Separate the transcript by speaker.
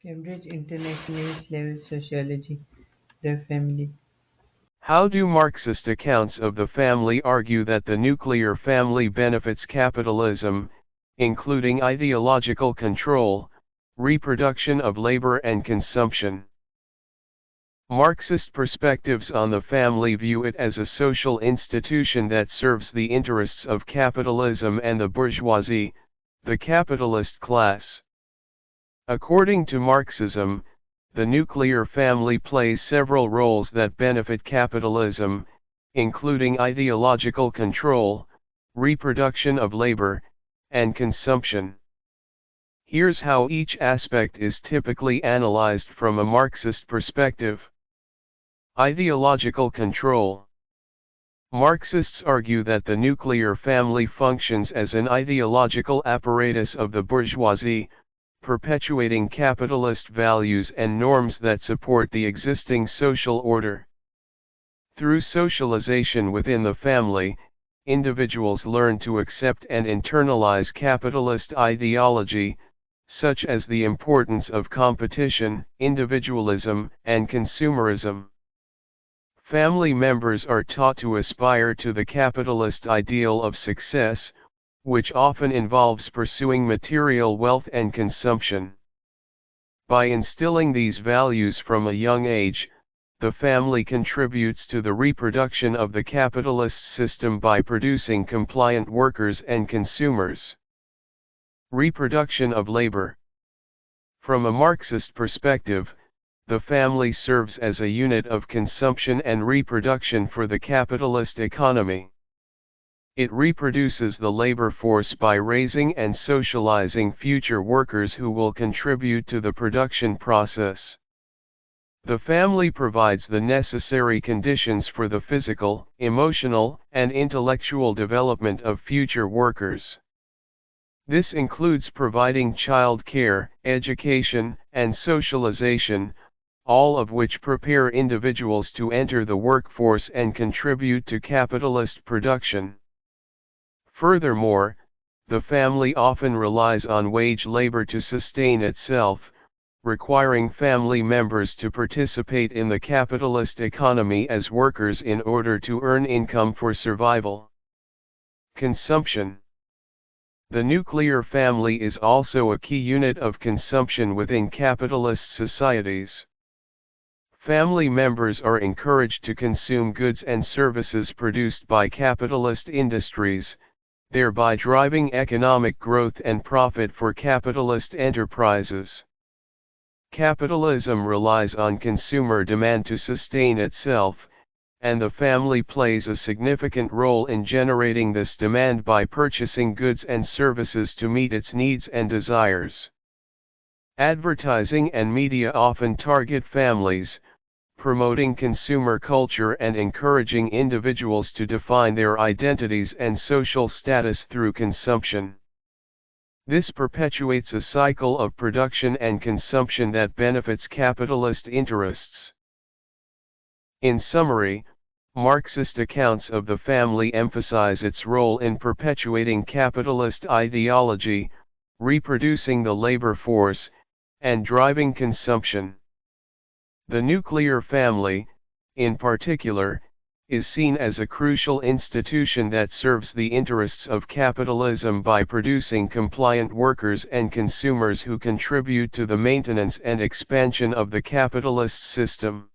Speaker 1: Cambridge Internationalist Level Sociology, the family.
Speaker 2: How do Marxist accounts of the family argue that the nuclear family benefits capitalism, including ideological control, reproduction of labor and consumption? Marxist perspectives on the family view it as a social institution that serves the interests of capitalism and the bourgeoisie, the capitalist class. According to Marxism, the nuclear family plays several roles that benefit capitalism, including ideological control, reproduction of labor, and consumption. Here's how each aspect is typically analyzed from a Marxist perspective. Ideological control. Marxists argue that the nuclear family functions as an ideological apparatus of the bourgeoisie, perpetuating capitalist values and norms that support the existing social order. Through socialization within the family, individuals learn to accept and internalize capitalist ideology, such as the importance of competition, individualism, and consumerism. Family members are taught to aspire to the capitalist ideal of success, which often involves pursuing material wealth and consumption. By instilling these values from a young age, the family contributes to the reproduction of the capitalist system by producing compliant workers and consumers. Reproduction of labor. From a Marxist perspective, the family serves as a unit of consumption and reproduction for the capitalist economy. It reproduces the labor force by raising and socializing future workers who will contribute to the production process. The family provides the necessary conditions for the physical, emotional, and intellectual development of future workers. This includes providing child care, education, and socialization, all of which prepare individuals to enter the workforce and contribute to capitalist production. Furthermore, the family often relies on wage labor to sustain itself, requiring family members to participate in the capitalist economy as workers in order to earn income for survival. Consumption. The nuclear family is also a key unit of consumption within capitalist societies. Family members are encouraged to consume goods and services produced by capitalist industries, thereby driving economic growth and profit for capitalist enterprises. Capitalism relies on consumer demand to sustain itself, and the family plays a significant role in generating this demand by purchasing goods and services to meet its needs and desires. Advertising and media often target families, promoting consumer culture and encouraging individuals to define their identities and social status through consumption. This perpetuates a cycle of production and consumption that benefits capitalist interests. In summary, Marxist accounts of the family emphasize its role in perpetuating capitalist ideology, reproducing the labor force, and driving consumption. The nuclear family, in particular, is seen as a crucial institution that serves the interests of capitalism by producing compliant workers and consumers who contribute to the maintenance and expansion of the capitalist system.